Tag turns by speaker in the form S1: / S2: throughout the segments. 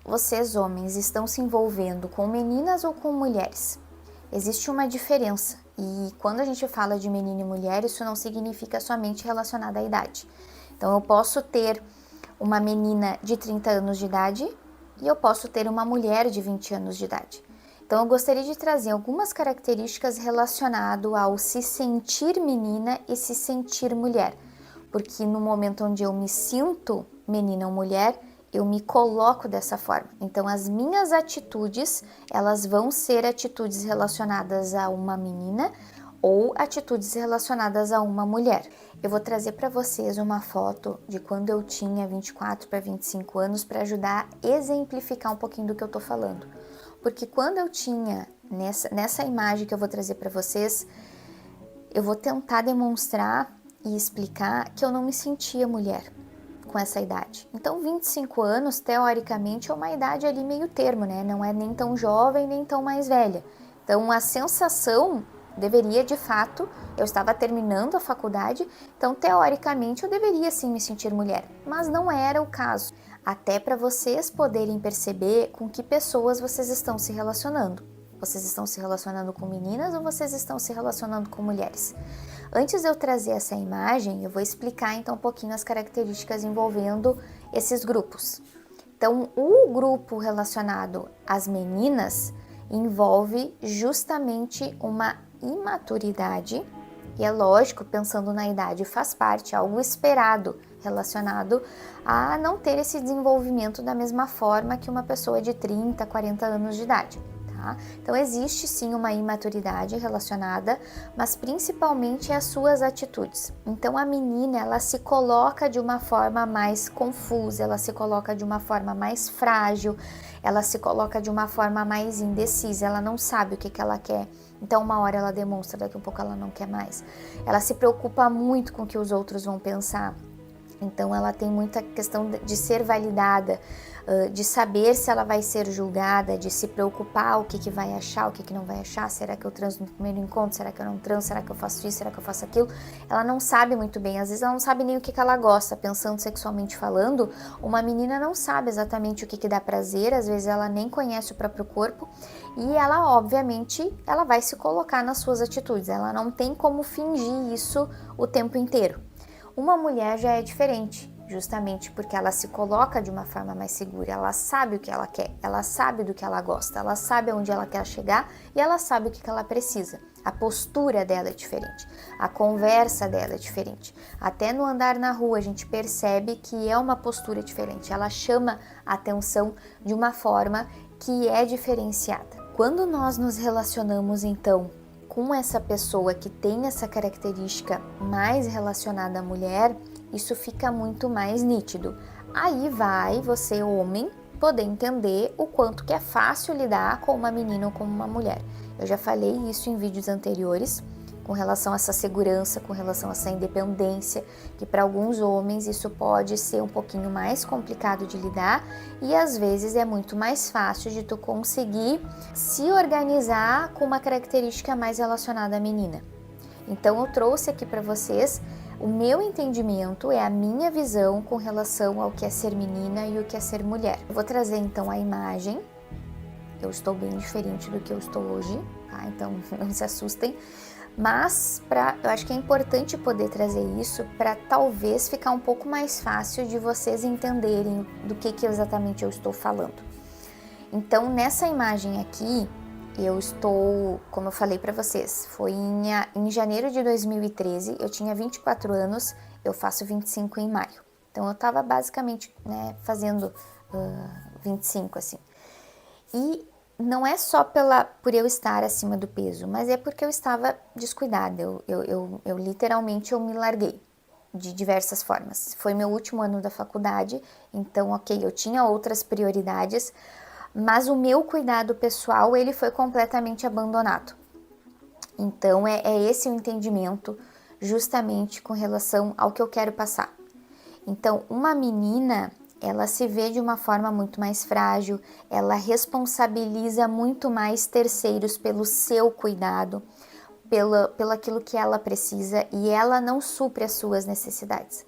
S1: vocês homens estão se envolvendo com meninas ou com mulheres? Existe uma diferença, e quando a gente fala de menino e mulher, isso não significa somente relacionado à idade. Então eu posso ter uma menina de 30 anos de idade e eu posso ter uma mulher de 20 anos de idade. Então eu gostaria de trazer algumas características relacionadas ao se sentir menina e se sentir mulher, porque no momento onde eu me sinto menina ou mulher, eu me coloco dessa forma. Então as minhas atitudes, elas vão ser atitudes relacionadas a uma menina ou atitudes relacionadas a uma mulher. Eu vou trazer para vocês uma foto de quando eu tinha 24 para 25 anos para ajudar a exemplificar um pouquinho do que eu tô falando. Porque quando eu tinha, nessa imagem que eu vou trazer para vocês, eu vou tentar demonstrar e explicar que eu não me sentia mulher com essa idade. Então 25 anos, teoricamente, é uma idade ali meio termo, né? Não é nem tão jovem, nem tão mais velha. Então a sensação deveria, de fato, eu estava terminando a faculdade, então teoricamente eu deveria sim me sentir mulher, mas não era o caso. Até para vocês poderem perceber com que pessoas vocês estão se relacionando. Vocês estão se relacionando com meninas ou vocês estão se relacionando com mulheres? Antes de eu trazer essa imagem, eu vou explicar então um pouquinho as características envolvendo esses grupos. Então, o grupo relacionado às meninas envolve justamente uma imaturidade, e é lógico, pensando na idade, faz parte, algo esperado relacionado a não ter esse desenvolvimento da mesma forma que uma pessoa de 30, 40 anos de idade. Tá? Então existe sim uma imaturidade relacionada, mas principalmente as suas atitudes. Então a menina, ela se coloca de uma forma mais confusa, ela se coloca de uma forma mais frágil, ela se coloca de uma forma mais indecisa, ela não sabe o que ela quer. Então uma hora ela demonstra, daqui a pouco ela não quer mais. Ela se preocupa muito com o que os outros vão pensar. Então ela tem muita questão de ser validada, de saber se ela vai ser julgada, de se preocupar o que vai achar, o que não vai achar, será que eu transo no primeiro encontro, será que eu não transo, será que eu faço isso, será que eu faço aquilo. Ela não sabe muito bem, às vezes ela não sabe nem o que ela gosta, pensando sexualmente falando, uma menina não sabe exatamente o que dá prazer, às vezes ela nem conhece o próprio corpo, e ela obviamente, ela vai se colocar nas suas atitudes, ela não tem como fingir isso o tempo inteiro. Uma mulher já é diferente, justamente porque ela se coloca de uma forma mais segura, ela sabe o que ela quer, ela sabe do que ela gosta, ela sabe aonde ela quer chegar e ela sabe o que ela precisa. A postura dela é diferente, a conversa dela é diferente. Até no andar na rua a gente percebe que é uma postura diferente, ela chama a atenção de uma forma que é diferenciada. Quando nós nos relacionamos então com essa pessoa que tem essa característica mais relacionada à mulher, isso fica muito mais nítido. Aí vai você, homem, poder entender o quanto que é fácil lidar com uma menina ou com uma mulher. Eu já falei isso em vídeos anteriores, com relação a essa segurança, com relação a essa independência, que para alguns homens isso pode ser um pouquinho mais complicado de lidar e às vezes é muito mais fácil de tu conseguir se organizar com uma característica mais relacionada à menina. Então eu trouxe aqui para vocês o meu entendimento, é a minha visão com relação ao que é ser menina e o que é ser mulher. Eu vou trazer então a imagem. Eu estou bem diferente do que eu estou hoje, tá? Então não se assustem. Mas eu acho que é importante poder trazer isso para talvez ficar um pouco mais fácil de vocês entenderem do que exatamente eu estou falando. Então nessa imagem aqui, eu estou, como eu falei para vocês, foi em janeiro de 2013, eu tinha 24 anos, eu faço 25 em maio. Então eu estava basicamente, né, fazendo 25 assim. E não é só por eu estar acima do peso, mas é porque eu estava descuidada, eu literalmente eu me larguei de diversas formas. Foi meu último ano da faculdade, então ok, eu tinha outras prioridades, mas o meu cuidado pessoal ele foi completamente abandonado. Então é esse o entendimento justamente com relação ao que eu quero passar. Então uma menina, ela se vê de uma forma muito mais frágil, ela responsabiliza muito mais terceiros pelo seu cuidado, pelo aquilo que ela precisa e ela não supre as suas necessidades.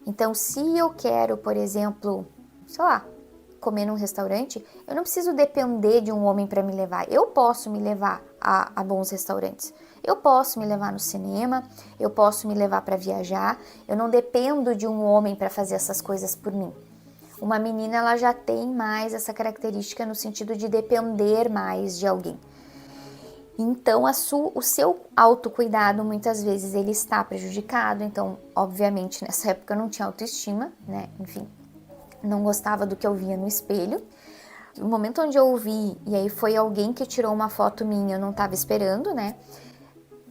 S1: Então, se eu quero, por exemplo, sei lá, comer num restaurante, eu não preciso depender de um homem para me levar. Eu posso me levar a bons restaurantes. Eu posso me levar no cinema, eu posso me levar para viajar. Eu não dependo de um homem para fazer essas coisas por mim. Uma menina, ela já tem mais essa característica no sentido de depender mais de alguém. Então, o seu autocuidado, muitas vezes, ele está prejudicado. Então, obviamente, nessa época eu não tinha autoestima, né? Enfim, não gostava do que eu via no espelho. No momento onde eu vi, e aí foi alguém que tirou uma foto minha, eu não estava esperando, né?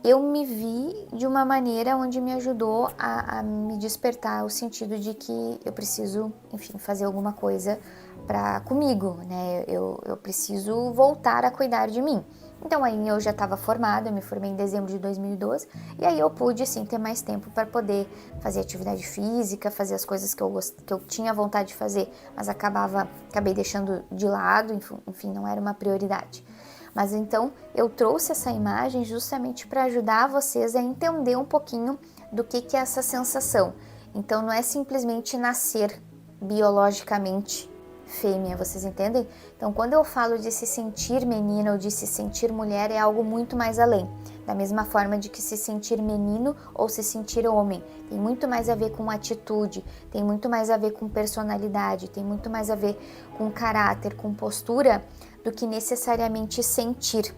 S1: Eu me vi de uma maneira onde me ajudou a me despertar o sentido de que eu preciso, enfim, fazer alguma coisa comigo, né? Eu preciso voltar a cuidar de mim. Então aí eu já estava formada, eu me formei em dezembro de 2012, e aí eu pude, assim, ter mais tempo para poder fazer atividade física, fazer as coisas que eu tinha vontade de fazer, mas acabei deixando de lado, enfim, não era uma prioridade. Mas então eu trouxe essa imagem justamente para ajudar vocês a entender um pouquinho do que é essa sensação. Então não é simplesmente nascer biologicamente fêmea, vocês entendem? Então quando eu falo de se sentir menina ou de se sentir mulher, é algo muito mais além. Da mesma forma de que se sentir menino ou se sentir homem. Tem muito mais a ver com atitude, tem muito mais a ver com personalidade, tem muito mais a ver com caráter, com postura, do que necessariamente sentir.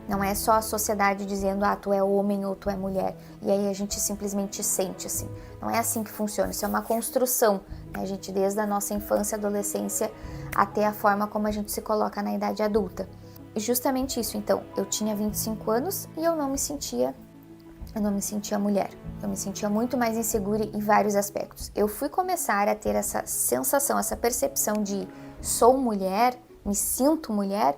S1: Não é só a sociedade dizendo, tu é homem ou tu é mulher, e aí a gente simplesmente sente assim. Não é assim que funciona, isso é uma construção, né? A gente, desde a nossa infância, adolescência, até a forma como a gente se coloca na idade adulta. E justamente isso, então, eu tinha 25 anos e eu não me sentia mulher. Eu me sentia muito mais insegura em vários aspectos. Eu fui começar a ter essa sensação, essa percepção de sou mulher, me sinto mulher,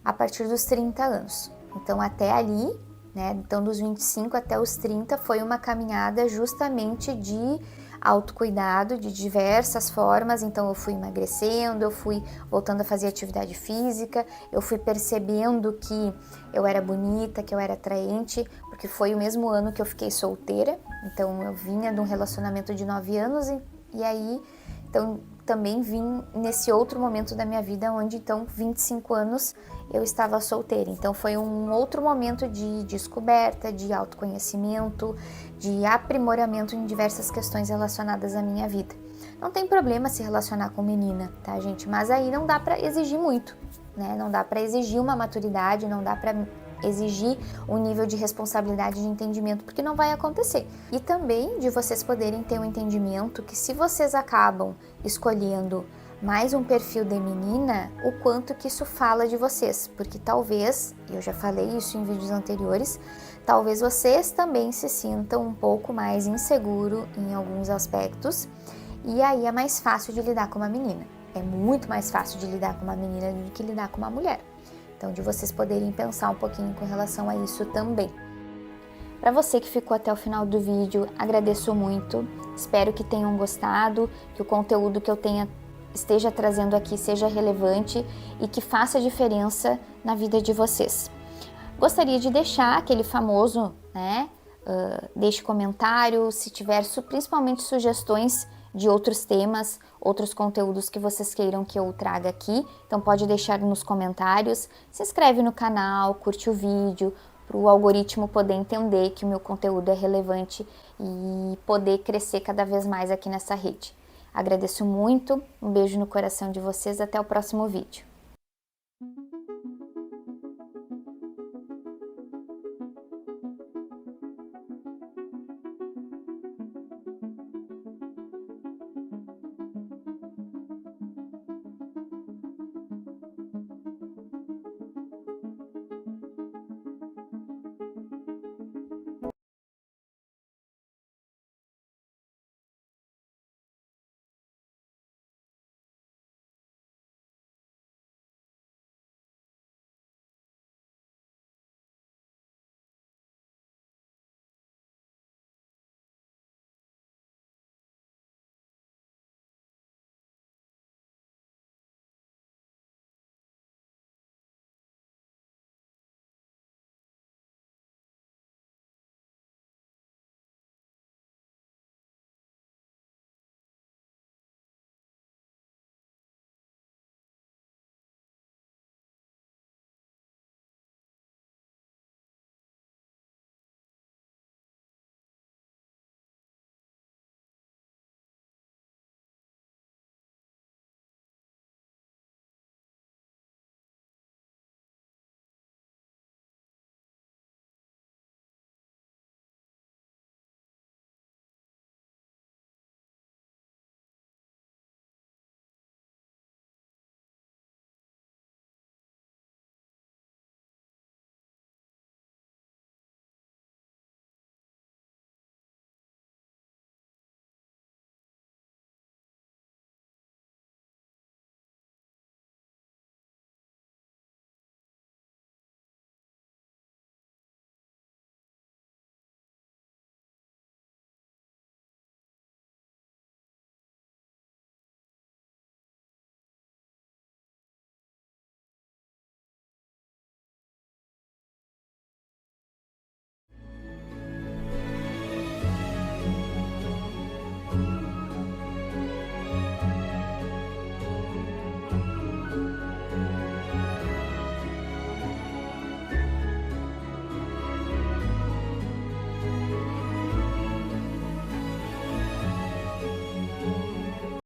S1: a partir dos 30 anos. Então até ali, né, então dos 25 até os 30 foi uma caminhada justamente de autocuidado de diversas formas. Então eu fui emagrecendo, eu fui voltando a fazer atividade física, eu fui percebendo que eu era bonita, que eu era atraente, porque foi o mesmo ano que eu fiquei solteira. Então eu vinha de um relacionamento de 9 anos e aí, então também vim nesse outro momento da minha vida, onde então 25 anos eu estava solteira. Então foi um outro momento de descoberta, de autoconhecimento, de aprimoramento em diversas questões relacionadas à minha vida. Não tem problema se relacionar com menina, tá, gente? Mas aí não dá para exigir muito, né? Não dá para exigir uma maturidade, não dá para exigir um nível de responsabilidade, de entendimento, porque não vai acontecer. E também de vocês poderem ter um entendimento que, se vocês acabam escolhendo mais um perfil de menina, o quanto que isso fala de vocês, porque talvez, eu já falei isso em vídeos anteriores, talvez vocês também se sintam um pouco mais inseguro em alguns aspectos, e aí é mais fácil de lidar com uma menina. É muito mais fácil de lidar com uma menina do que lidar com uma mulher. Então, de vocês poderem pensar um pouquinho com relação a isso também. Para você que ficou até o final do vídeo, agradeço muito. Espero que tenham gostado, que o conteúdo que eu esteja trazendo aqui seja relevante e que faça diferença na vida de vocês. Gostaria de deixar aquele famoso, né? Deixe comentário, se tiver principalmente sugestões de outros temas, outros conteúdos que vocês queiram que eu traga aqui. Então pode deixar nos comentários, se inscreve no canal, curte o vídeo, para o algoritmo poder entender que o meu conteúdo é relevante e poder crescer cada vez mais aqui nessa rede. Agradeço muito, um beijo no coração de vocês, até o próximo vídeo.